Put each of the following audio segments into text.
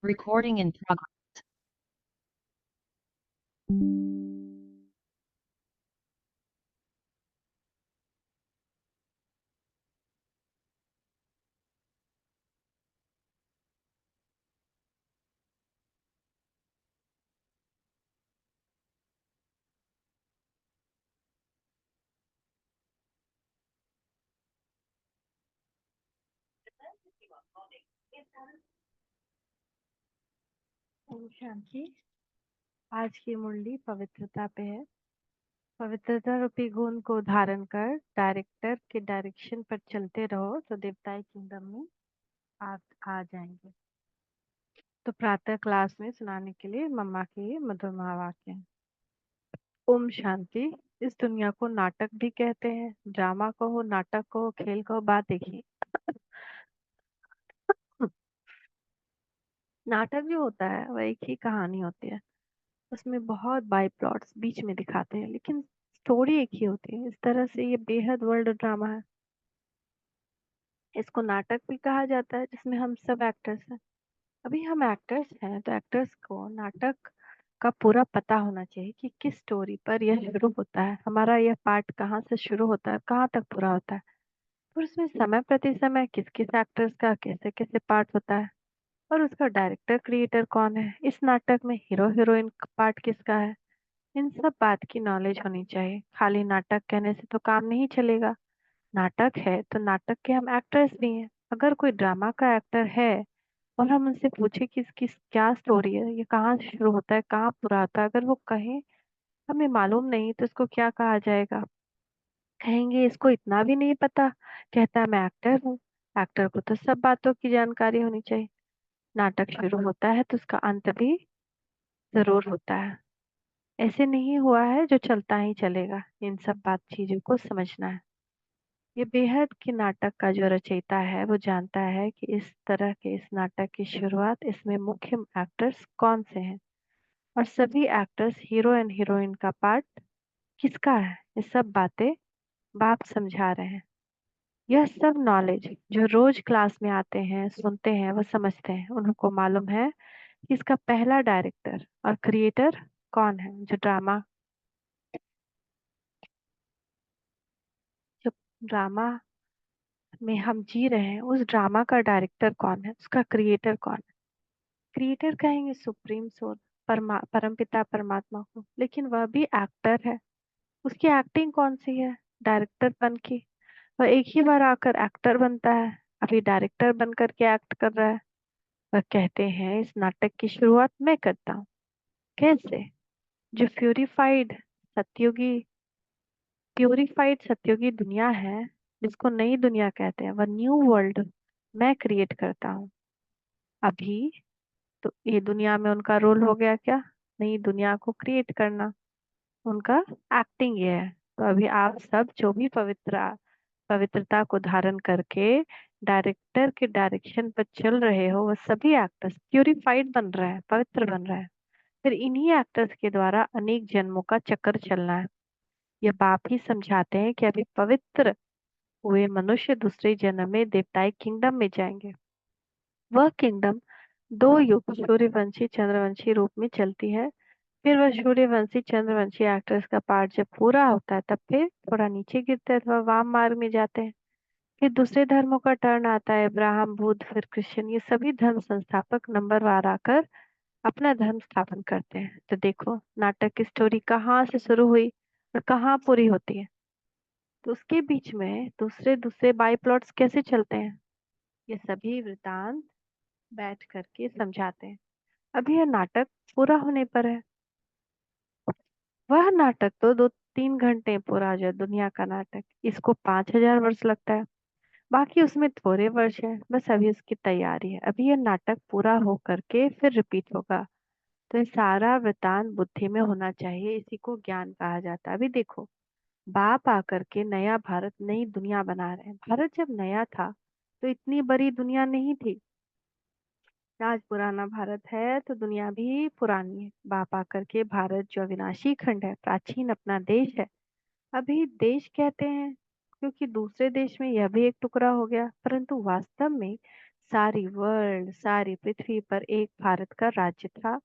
Recording in progress. Om Shanti. आज की मुरली पवित्रता पे है। पवित्रता रूपी गुण को धारण कर डायरेक्टर के डायरेक्शन पर चलते रहो तो देवताई किंगडम में आप आ जाएंगे। तो प्रातः क्लास में सुनाने के लिए मम्मा के मधुर महावाक्य हैं। ओम शांति। इस दुनिया को नाटक भी कहते हैं। ड्रामा कहो, नाटक कहो, खेल कहो, बात देखिए। नाटक जो होता है वह एक ही कहानी होती है। उसमें बहुत बाई प्लॉट्स बीच में दिखाते हैं, लेकिन स्टोरी एक ही होती है। इस तरह से ये बेहद वर्ल्ड ड्रामा है। इसको नाटक भी कहा जाता है, जिसमें हम सब एक्टर्स हैं। अभी हम एक्टर्स हैं तो एक्टर्स को नाटक का पूरा पता होना चाहिए कि किस स्टोरी पर यह शुरू होता है, हमारा यह पार्ट कहाँ से शुरू होता है, कहाँ तक पूरा होता है, और उसमें समय प्रति समय किस किस एक्टर्स का कैसे कैसे पार्ट होता है, और उसका डायरेक्टर क्रिएटर कौन है, इस नाटक में हीरो हीरोइन पार्ट किसका है। इन सब बात की नॉलेज होनी चाहिए। खाली नाटक कहने से तो काम नहीं चलेगा। नाटक है तो नाटक के हम एक्टर्स भी हैं। अगर कोई ड्रामा का एक्टर है और हम उनसे पूछे कि इसकी क्या स्टोरी है, ये कहाँ से शुरू होता है, कहाँ पूरा होता है, अगर वो कहे हमें मालूम नहीं, तो इसको क्या कहा जाएगा? कहेंगे इसको इतना भी नहीं पता, कहता है मैं एक्टर हूँ। एक्टर को तो सब बातों की जानकारी होनी चाहिए। नाटक शुरू होता है तो उसका अंत भी जरूर होता है। ऐसे नहीं हुआ है जो चलता ही चलेगा। इन सब बात चीजों को समझना है। ये बेहद के नाटक का जो रचयिता है वो जानता है कि इस तरह के इस नाटक की शुरुआत, इसमें मुख्य एक्टर्स कौन से हैं, और सभी एक्टर्स हीरो एंड हीरोइन का पार्ट किसका है। ये सब बातें बाप समझा रहे हैं। यह सब नॉलेज जो रोज क्लास में आते हैं, सुनते हैं, वो समझते हैं। उनको मालूम है कि इसका पहला डायरेक्टर और क्रिएटर कौन है। जो ड्रामा जो ड्रामा में हम जी रहे हैं, उस ड्रामा का डायरेक्टर कौन है, उसका क्रिएटर कौन है। क्रिएटर कहेंगे सुप्रीम सोल, परमपिता परमात्मा को, लेकिन वह भी एक्टर है। उसकी एक्टिंग कौन सी है? डायरेक्टर बन के वह एक ही बार आकर एक्टर बनता है, अभी डायरेक्टर बन करके एक्ट कर रहा है। वह कहते हैं इस नाटक की शुरुआत मैं करता हूँ। कैसे? जो सत्युगी प्यूरिफाइड सत्युगी दुनिया है, जिसको नई दुनिया कहते हैं, वह न्यू वर्ल्ड मैं क्रिएट करता हूँ अभी। तो ये दुनिया में उनका रोल हो गया क्या? नई दुनिया को क्रिएट करना। उनका एक्टिंग ये है। तो अभी आप सब जो भी पवित्रता को धारण करके डायरेक्टर के डायरेक्शन पर चल रहे हो, वो सभी एक्टर्स प्यूरिफाइड बन रहे हैं, पवित्र बन रहे हैं। फिर इन्हीं एक्टर्स के द्वारा अनेक जन्मों का चक्कर चलना है। ये बाप ही समझाते हैं कि अभी पवित्र हुए मनुष्य दूसरे जन्म में देवताई किंगडम में जाएंगे। वह किंगडम दो युग सूर्यवंशी चंद्रवंशी रूप में चलती है। फिर वह सूर्यवंशी चंद्रवंशी एक्टर्स का पार्ट जब पूरा होता है, तब फिर थोड़ा नीचे गिरते हैं, अथवा वाम मार्ग में जाते हैं। फिर दूसरे धर्मों का टर्न आता है, ब्राह्मण बुद्ध फिर क्रिश्चियन। ये सभी धर्म संस्थापक नंबरवार आकर अपना धर्म स्थापन करते हैं। तो देखो नाटक की स्टोरी कहाँ से शुरू हुई और कहाँ पूरी होती है। तो उसके बीच में दूसरे दूसरे बाई प्लॉट्स कैसे चलते हैं, ये सभी वृतांत बैठ करके समझाते हैं। अभी यह नाटक पूरा होने पर है। वह नाटक तो 2-3 घंटे पूरा हो जाए, दुनिया का नाटक इसको 5,000 वर्ष लगता है। बाकी उसमें थोड़े वर्ष है, बस अभी उसकी तैयारी है। अभी यह नाटक पूरा हो करके फिर रिपीट होगा। तो ये सारा वृतांत बुद्धि में होना चाहिए, इसी को ज्ञान कहा जाता है। अभी देखो बाप आकर के नया भारत नई दुनिया बना रहे हैं। भारत जब नया था तो इतनी बड़ी दुनिया नहीं थी। आज पुराना भारत है तो दुनिया भी पुरानी है। बाप आकर के भारत जो अविनाशी खंड है, प्राचीन अपना देश है, अभी देश कहते हैं क्योंकि दूसरे देश में यह भी एक टुकड़ा हो गया, परंतु वास्तव में सारी वर्ल्ड, सारी पृथ्वी पर एक भारत का राज्य था,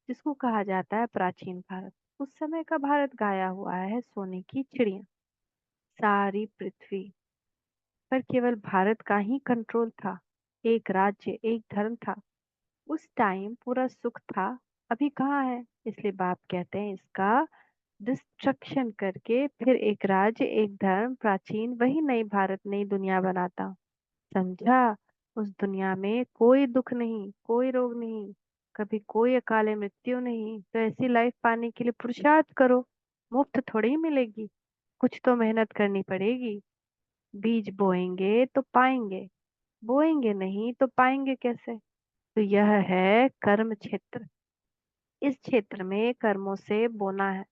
जिसको कहा जाता है प्राचीन भारत। उस समय का भारत गाया हुआ है सोने की चिड़िया। सारी पृथ्वी पर केवल भारत का ही कंट्रोल था। एक राज्य, एक धर्म था। उस टाइम पूरा सुख था। अभी कहाँ है? इसलिए बाप कहते हैं इसका डिस्ट्रक्शन करके फिर एक राज्य, एक धर्म, प्राचीन, वही नई भारत, नई दुनिया बनाता हूँ। समझा? उस दुनिया में कोई दुख नहीं, कोई रोग नहीं, कभी कोई अकाले मृत्यु नहीं। तो ऐसी लाइफ पाने के लिए पुरुषार्थ करो। मुफ्त थोड़ी ही मिलेगी, कुछ तो मेहनत करनी पड़ेगी। बीज बोएंगे तो पाएंगे, बोएंगे नहीं तो पाएंगे कैसे? तो यह है कर्म क्षेत्र। इस क्षेत्र में कर्मों से बोना है।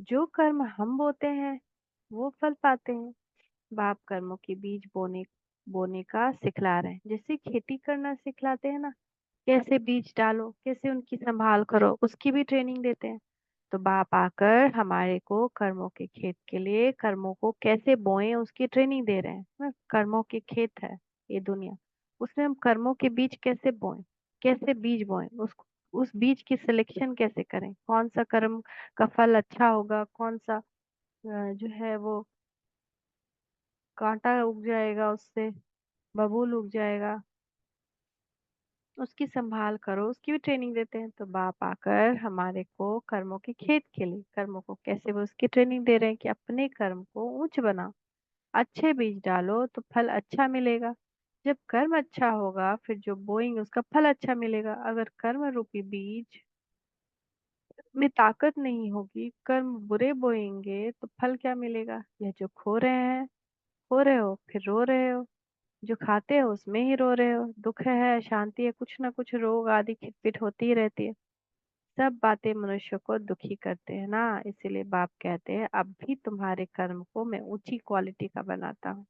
जो कर्म हम बोते हैं वो फल पाते हैं। बाप कर्मों के बीज बोने बोने का सिखला रहे हैं, जैसे खेती करना सिखलाते हैं ना। कैसे बीज डालो, कैसे उनकी संभाल करो, उसकी भी ट्रेनिंग देते हैं। तो बाप आकर हमारे को कर्मों के खेत के लिए कर्मों को कैसे बोएं उसकी ट्रेनिंग दे रहे हैं ना। कर्मों के खेत है ये दुनिया, उसमें हम कर्मों के बीज कैसे बोएं, कैसे बीज बोएं, उस बीज की सिलेक्शन कैसे करें, कौन सा कर्म का फल अच्छा होगा, कौन सा जो है वो कांटा उग जाएगा, उससे बबूल उग जाएगा, उसकी संभाल करो, उसकी भी ट्रेनिंग देते हैं। तो बाप आकर हमारे को कर्मों के खेत के लिए कर्मों को कैसे वो उसकी ट्रेनिंग दे रहे हैं कि अपने कर्म को ऊंच बनाओ, अच्छे बीज डालो तो फल अच्छा मिलेगा। जब कर्म अच्छा होगा फिर जो बोएंगे उसका फल अच्छा मिलेगा। अगर कर्म रूपी बीज में ताकत नहीं होगी, कर्म बुरे बोएंगे तो फल क्या मिलेगा? यह जो खो रहे हैं, खो रहे हो फिर रो रहे हो, जो खाते हो उसमें ही रो रहे हो। दुख है, शांति है, कुछ ना कुछ रोग आदि खिटपिट होती ही रहती है। सब बातें मनुष्य को दुखी करते हैं ना। इसीलिए बाप कहते हैं अब भी तुम्हारे कर्म को मैं ऊंची क्वालिटी का बनाता हूँ।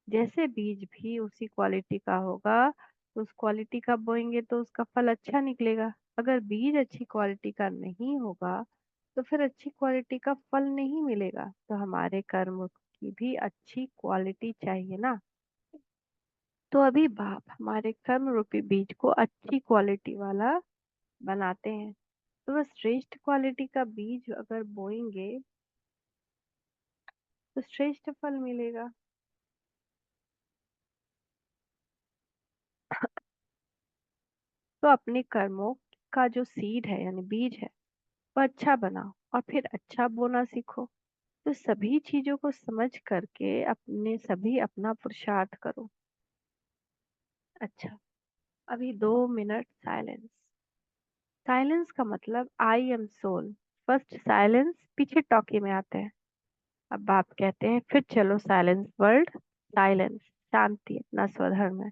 जैसे बीज भी उसी क्वालिटी का होगा, तो उस क्वालिटी का बोएंगे तो उसका फल अच्छा निकलेगा। अगर बीज अच्छी क्वालिटी का नहीं होगा तो फिर अच्छी क्वालिटी का फल नहीं मिलेगा। तो हमारे कर्म की भी अच्छी क्वालिटी चाहिए ना। तो अभी बाप हमारे कर्म रूपी बीज को अच्छी क्वालिटी वाला बनाते हैं। तो बस श्रेष्ठ क्वालिटी का बीज अगर बोएंगे तो श्रेष्ठ फल मिलेगा। तो अपने कर्मों का जो सीड है यानी बीज है वो अच्छा बनाओ और फिर अच्छा बोना सीखो। तो सभी चीजों को समझ करके अपने सभी अपना पुरुषार्थ करो। अच्छा, अभी 2 मिनट साइलेंस। साइलेंस का मतलब I am soul. First silence, पीछे टॉकी में आते हैं। अब बाप कहते हैं फिर चलो साइलेंस वर्ल्ड, साइलेंस, शांति अपना स्वधर्म है।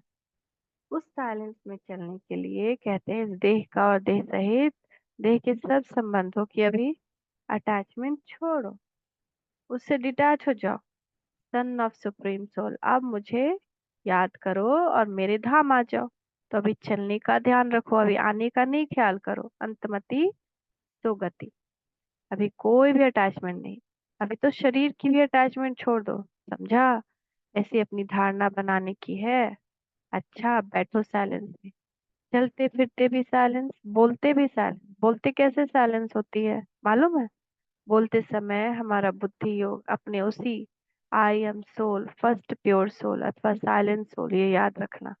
उस साइलेंस में चलने के लिए कहते हैं इस देह का और देह सहित देह के सब संबंधों की अभी अटैचमेंट छोड़ो, उससे डिटैच हो जाओ। सन ऑफ सुप्रीम सोल, अब मुझे याद करो और मेरे धाम आ जाओ। तो अभी चलने का ध्यान रखो, अभी आने का नहीं ख्याल करो। अंतमति तो गति, अभी कोई भी अटैचमेंट नहीं। अभी तो शरीर की भी अटैचमेंट छोड़ दो। समझा? ऐसी अपनी धारणा बनाने की है। अच्छा, बैठो साइलेंस में। चलते फिरते भी साइलेंस, बोलते भी साइलेंस। बोलते कैसे साइलेंस होती है मालूम है? बोलते समय हमारा बुद्धि योग अपने उसी I am soul, first pure soul अथवा साइलेंट सोल, ये याद रखना।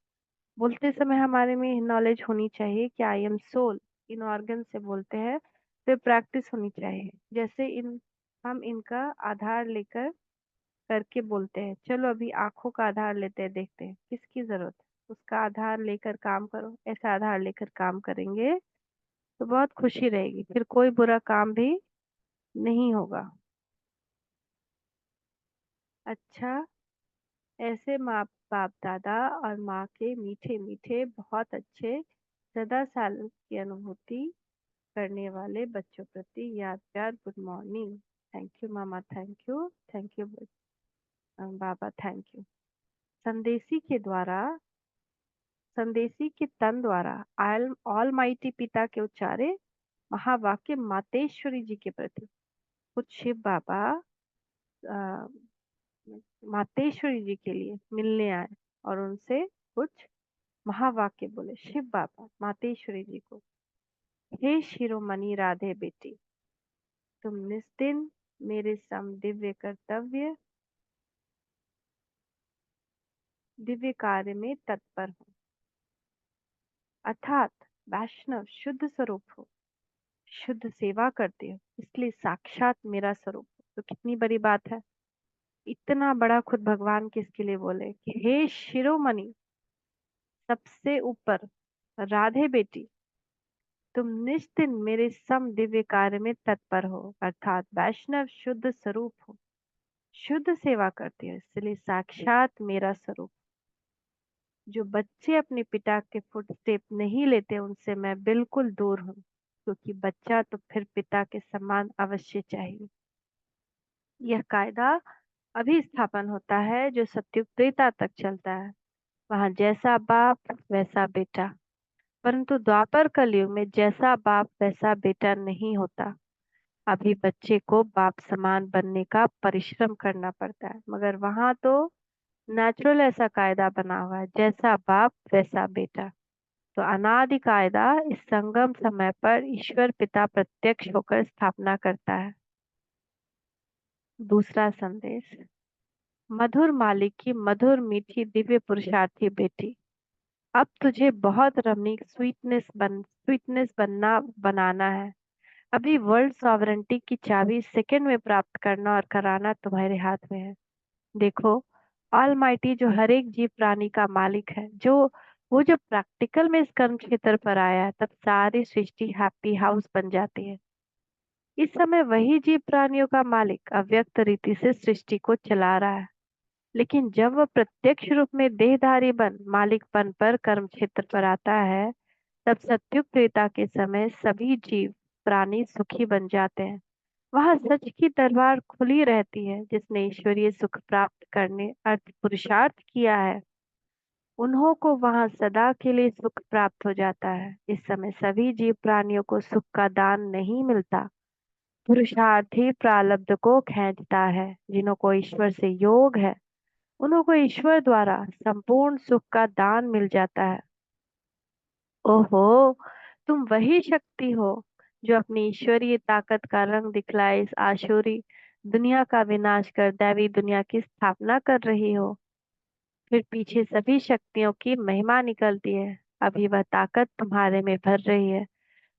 बोलते समय हमारे में नॉलेज होनी चाहिए कि आई एम सोल। इन ऑर्गन से बोलते हैं, फिर प्रैक्टिस होनी चाहिए। जैसे इन हम इनका आधार लेकर करके बोलते हैं। चलो अभी आंखों का आधार लेते हैं, देखते हैं किसकी जरूरत है, उसका आधार लेकर काम करो। ऐसा आधार लेकर काम करेंगे तो बहुत खुशी रहेगी, फिर कोई बुरा काम भी नहीं होगा। अच्छा, ऐसे माँ बाप दादा और माँ के मीठे मीठे बहुत अच्छे सदा साल की अनुभूति करने वाले बच्चों प्रति याद प्यार, गुड मॉर्निंग। थैंक यू मामा, थैंक यू, थैंक यू बाबा, थैंक यू। संदेशी के द्वारा, संदेशी के तन द्वारा ऑल माइटी पिता के उच्चारे महावाक्य मातेश्वरी जी के प्रति। कुछ शिव बाबा अ, मातेश्वरी जी के लिए मिलने आए और उनसे कुछ महावाक्य बोले शिव बाबा मातेश्वरी जी को, हे शिरोमणि राधे बेटी, तुम निस्दिन मेरे सम दिव्य कार्य में तत्पर हो, अर्थात वैष्णव शुद्ध स्वरूप हो, शुद्ध सेवा करते हो, इसलिए साक्षात मेरा स्वरूप हो। तो कितनी बड़ी बात है। इतना बड़ा खुद भगवान किसके लिए बोले कि हे शिरोमणि, सबसे ऊपर राधे बेटी, तुम निश्चित मेरे सम दिव्य कार्य में तत्पर हो, अर्थात वैष्णव शुद्ध स्वरूप हो, शुद्ध सेवा करती हो, इसलिए साक्षात मेरा स्वरूप। जो बच्चे अपने पिता के फुटस्टेप नहीं लेते उनसे मैं बिल्कुल दूर हूँ, क्योंकि बच्चा तो फिर पिता के समान अवश्य चाहिए। यह कायदा अभी स्थापन होता है जो सतयुग त्रेता तक चलता है। वहाँ जैसा बाप वैसा बेटा, परंतु द्वापर कलयुग में जैसा बाप वैसा बेटा नहीं होता। अभी बच्चे को बाप समान बनने का परिश्रम करना पड़ता है, मगर वहाँ तो नेचुरल ऐसा कायदा बना हुआ है, जैसा बाप वैसा बेटा। तो अनादि कायदा इस संगम समय पर ईश्वर पिता प्रत्यक्ष होकर स्थापना करता है। दूसरा संदेश, मधुर मालिक की मधुर मीठी दिव्य पुरुषार्थी बेटी, अब तुझे बहुत रमणीक स्वीटनेस बनाना है। अभी वर्ल्ड सॉवरेंटी की चाबी सेकंड में प्राप्त करना और कराना तुम्हारे हाथ में है। देखो, ऑलमाइटी जो हर एक जीव प्राणी का मालिक है, वो जब प्रैक्टिकल में इस कर्म क्षेत्र पर आया है, तब सारी सृष्टि हैप्पी हाउस बन जाती है। इस समय वही जीव प्राणियों का मालिक अव्यक्त रीति से सृष्टि को चला रहा है, लेकिन जब वह प्रत्यक्ष रूप में देहधारी बन मालिक बन पर कर्म क्षेत्र पर आता है, तब सत्युग त्रेता के समय सभी जीव प्राणी सुखी बन जाते हैं। वहाँ सच की दरबार खुली रहती है। जिसने ईश्वरीय सुख प्राप्त करने अर्थ पुरुषार्थ किया है, उन्हों को वहाँ सदा के लिए सुख प्राप्त हो जाता है। इस समय सभी जीव प्राणियों को सुख का दान नहीं मिलता, पुरुषार्थ ही प्रारब्ध को खींचता है। जिन्हों को ईश्वर से योग है, उन्हों को ईश्वर द्वारा संपूर्ण सुख का दान मिल जाता है। ओहो, तुम वही शक्ति हो जो अपनी ईश्वरीय ताकत का रंग दिखलाए इस आसुरी दुनिया का विनाश कर दैवी दुनिया की स्थापना कर रही हो। फिर पीछे सभी शक्तियों की महिमा निकलती है। अभी वह ताकत तुम्हारे में भर रही है।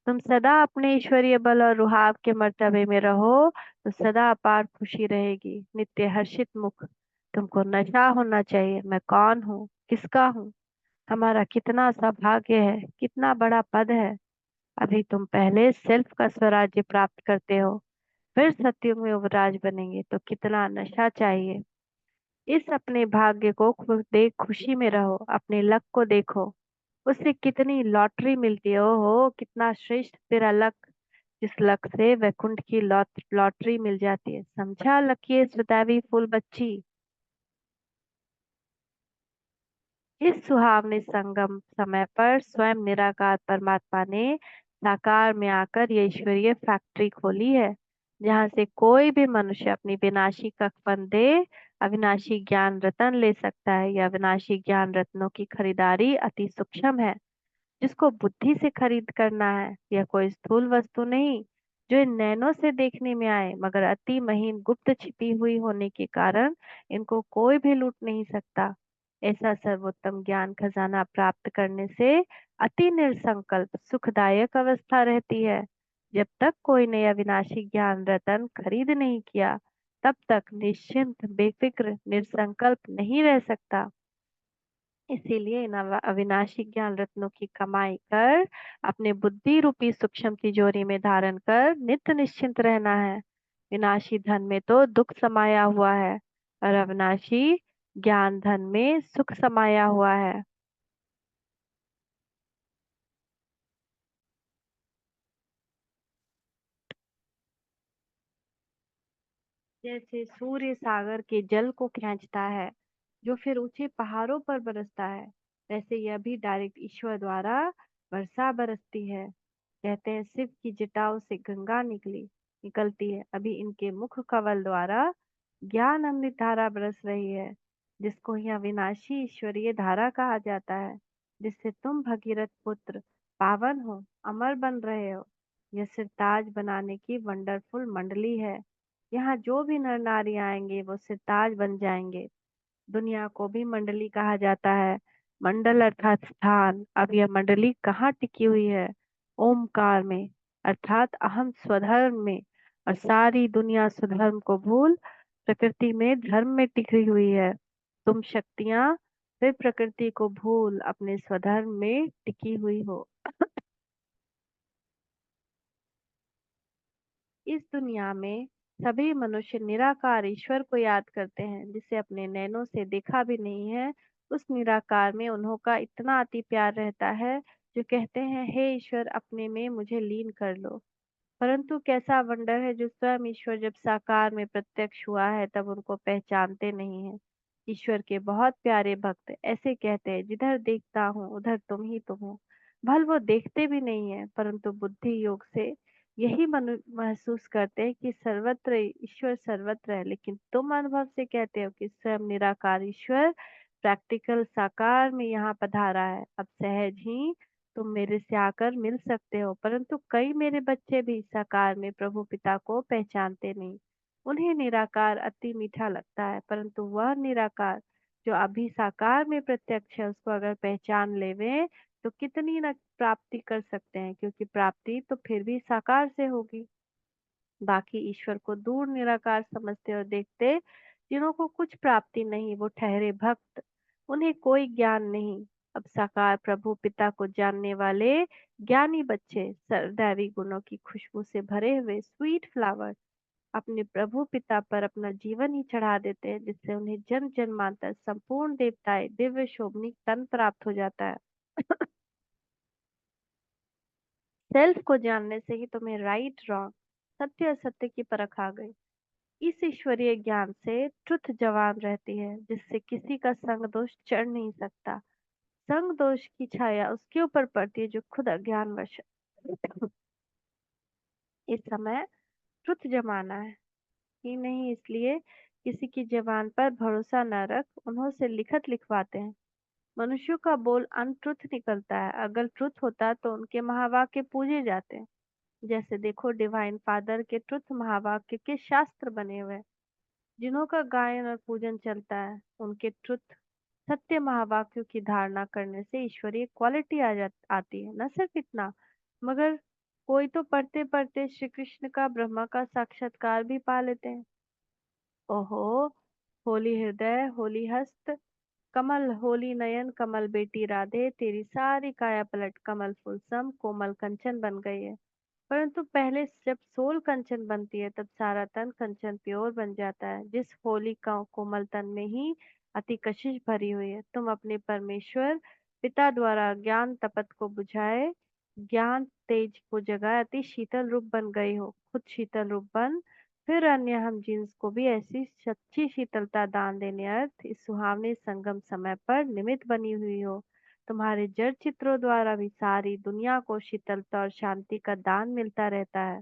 तुम सदा अपने ईश्वरीय बल और रुहाव के मर्तबे में रहो तो सदा अपार खुशी रहेगी, नित्य हर्षित मुख। तुमको नशा होना चाहिए, मैं कौन हूँ, किसका हूँ, हमारा कितना सौभाग्य है, कितना बड़ा पद है। अभी तुम पहले सेल्फ का स्वराज्य प्राप्त करते हो, फिर सत्युग में युवराज बनेंगे, तो कितना नशा चाहिए। इस अपने भाग्य को खुद देख खुशी में रहो, अपने लक को देखो, उससे कितनी लॉटरी मिलती है। ओहो, कितना श्रेष्ठ तेरा लक, जिस लक से वैकुंठ की लॉटरी मिल जाती है। समझा लकीय सुतावी फूल बच्ची। इस सुहावने संगम समय पर स्वयं निराकार परमात्मा ने साकार में आकर ये ईश्वरीय फैक्ट्री खोली है, जहाँ से कोई भी मनुष्य अपनी विनाशी कफन दे अविनाशी ज्ञान रतन ले सकता है। यह अविनाशी ज्ञान रत्नों की खरीदारी अति सूक्ष्म है, जिसको बुद्धि से खरीद करना है। यह कोई स्थूल वस्तु नहीं जो इन नैनों से देखने में आए, मगर अति महीन गुप्त छिपी हुई होने के कारण इनको कोई भी लूट नहीं सकता। ऐसा सर्वोत्तम ज्ञान खजाना प्राप्त करने से अति निर्संकल्प सुखदायक अवस्था रहती है। जब तक कोई नया विनाशी ज्ञान रतन खरीद नहीं किया, तब तक निश्चिंत बेफिक्र निर्संकल्प नहीं रह सकता। इसीलिए इन अविनाशी ज्ञान रत्नों की कमाई कर अपने बुद्धि रूपी सूक्ष्म तिजोरी में धारण कर नित्य निश्चिंत रहना है। विनाशी धन में तो दुख समाया हुआ है, और अविनाशी ज्ञान धन में सुख समाया हुआ है। जैसे सूर्य सागर के जल को खींचता है, जो फिर ऊंचे पहाड़ों पर बरसता है, वैसे यह भी डायरेक्ट ईश्वर द्वारा वर्षा बरसती है। कहते हैं शिव की जटाओं से गंगा निकलती है, अभी इनके मुख कवल द्वारा ज्ञान अमृत धारा बरस रही है, जिसको यह विनाशी ईश्वरीय धारा कहा जाता है। जिससे तुम भगीरथ पुत्र पावन हो, अमर बन रहे हो। यह सिरताज बनाने की वंडरफुल मंडली है। यहाँ जो भी नर नारी आएंगे वो सिरताज बन जाएंगे। दुनिया को भी मंडली कहा जाता है। मंडल अर्थात स्थान। अब यह मंडली कहाँ टिकी हुई है? ओमकार में, अर्थात अहम स्वधर्म में। और सारी दुनिया स्वधर्म को भूल प्रकृति में धर्म में टिकी हुई है। तुम शक्तियां फिर प्रकृति को भूल अपने स्वधर्म में टिकी हुई हो। इस दुनिया में सभी मनुष्य निराकार ईश्वर को याद करते हैं, जिसे अपने नैनों से देखा भी नहीं है। उस निराकार में उन्हों का इतना अति प्यार रहता है, जो कहते हैं, हे ईश्वर, अपने में मुझे लीन कर लो। परंतु कैसा वंडर है, जो स्वयं ईश्वर जब साकार में प्रत्यक्ष हुआ है तब उनको पहचानते नहीं है। ईश्वर के बहुत प्यारे भक्त ऐसे कहते हैं, जिधर देखता हूँ उधर तुम ही तुम हो। भल वो देखते भी नहीं है, परंतु बुद्धि योग से यही महसूस करते हैं कि सर्वत्र ईश्वर सर्वत्र है। लेकिन तुम अनुभव से कहते हो कि स्वयं निराकार ईश्वर प्रैक्टिकल साकार में यहाँ पधारा है। अब सहज ही तुम मेरे से आकर मिल सकते हो। परंतु कई मेरे बच्चे भी साकार में प्रभु पिता को पहचानते नहीं। उन्हें निराकार अति मीठा लगता है, परंतु वह निराकार जो अभी साकार में प्रत्यक्ष है, उसको अगर पहचान लेवे तो कितनी न प्राप्ति कर सकते हैं, क्योंकि प्राप्ति तो फिर भी साकार से होगी। बाकी ईश्वर को दूर निराकार समझते और देखते, जिन्हों को कुछ प्राप्ति नहीं, वो ठहरे भक्त, उन्हें कोई ज्ञान नहीं। अब साकार प्रभु पिता को जानने वाले ज्ञानी बच्चे दैवी गुणों की खुशबू से भरे हुए स्वीट फ्लावर अपने प्रभु पिता पर अपना जीवन ही चढ़ा देते हैं, जिससे उन्हें जन्म जन्मांतर संपूर्ण देवताएं दिव्य शोभनीक तन प्राप्त हो जाता है। सेल्फ को जानने से ही तुम्हें राइट रॉन्ग, सत्य असत्य की परख आ गई। इस ईश्वरीय ज्ञान से ट्रुथ जवान रहती है, जिससे किसी का संग दोष चढ़ नहीं सकता। संग दोष की छाया उसके ऊपर पड़ती है जो खुद अज्ञानवश है। इस समय ट्रुथ जमाना है ही नहीं, इसलिए किसी की जबान पर भरोसा न रख, उन्हों से लिखत लिखवाते हैं। मनुष्यों का बोल अनट्रुथ निकलता है। अगर ट्रुथ होता तो उनके महावाक्य पूजे जाते हैं। जैसे देखो, डिवाइन फादर के ट्रुथ महावाक्य के शास्त्र बने हुए हैं, जिन्हों का गायन और पूजन चलता है। उनके ट्रुथ सत्य महावाक्यों की धारणा करने से ईश्वरीय क्वालिटी आती है। न सिर्फ इतना, मगर कोई तो पढ़ते पढ़ते श्री कृष्ण का ब्रह्मा का साक्षात्कार भी पा लेते हैं। ओहो, होली हृदय होली हस्त कमल, होली नयन कमल बेटी राधे, तेरी सारी काया पलट कमल फूल सम कोमल कंचन बन गई है। परंतु पहले जब सोल कंचन बनती है, तब सारा तन कंचन प्योर बन जाता है। जिस होली का कोमल तन में ही अति कशिश भरी हुई है। तुम अपने परमेश्वर पिता द्वारा ज्ञान तपत को बुझाए, ज्ञान तेज को जगाए अति शीतल रूप बन गई हो। खुद शीतल रूप बन, फिर अन्य हम जीन्स को भी ऐसी सच्ची शीतलता दान देने अर्थ इस सुहावने संगम समय पर निमित्त बनी हुई हो। तुम्हारे जड़ चित्रों द्वारा भी सारी दुनिया को शीतलता और शांति का दान मिलता रहता है।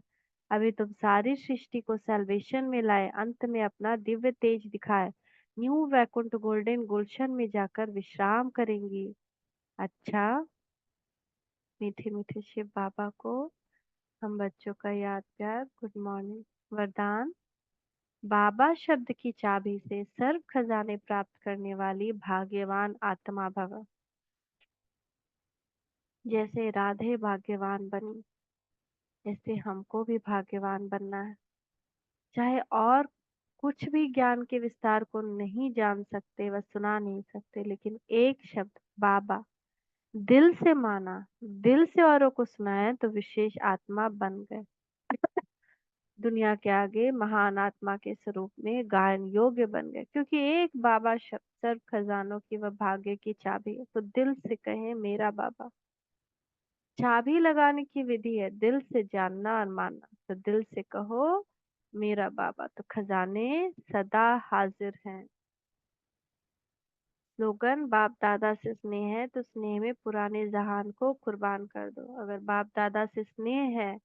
अभी तुम सारी सृष्टि को सैल्वेशन में लाए, अंत में अपना दिव्य तेज दिखाए, न्यू वैकुंठ गोल्डन गुलशन में जाकर विश्राम करेंगी। अच्छा, मीठे मीठे शिव बाबा को हम बच्चों का याद प्यार गुड मॉर्निंग। वरदान। बाबा शब्द की चाबी से सर्व खजाने प्राप्त करने वाली भाग्यवान आत्मा भव। जैसे राधे भाग्यवान बनी, ऐसे हमको भी भाग्यवान बनना है। चाहे और कुछ भी ज्ञान के विस्तार को नहीं जान सकते व सुना नहीं सकते, लेकिन एक शब्द बाबा दिल से माना, दिल से औरों को सुनाया, तो विशेष आत्मा बन गए। दुनिया के आगे महान आत्मा के स्वरूप में गायन योग्य बन गए, क्योंकि एक बाबा शब्द सर्व खजानों की व भाग्य की चाबी है। तो दिल से कहें, मेरा बाबा। चाबी लगाने की विधि है दिल से जानना और मानना। तो दिल से कहो, मेरा बाबा, तो खजाने सदा हाजिर हैं। स्लोगन। बाप दादा से स्नेह है तो स्नेह में पुराने जहान को कुर्बान कर दो। अगर बाप दादा से स्नेह है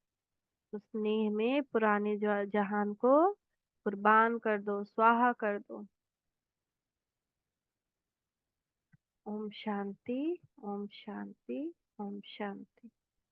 तो स्नेह में पुराने जहान को कुर्बान कर दो, स्वाहा कर दो। ओम शांति। ओम शांति। ओम शांति।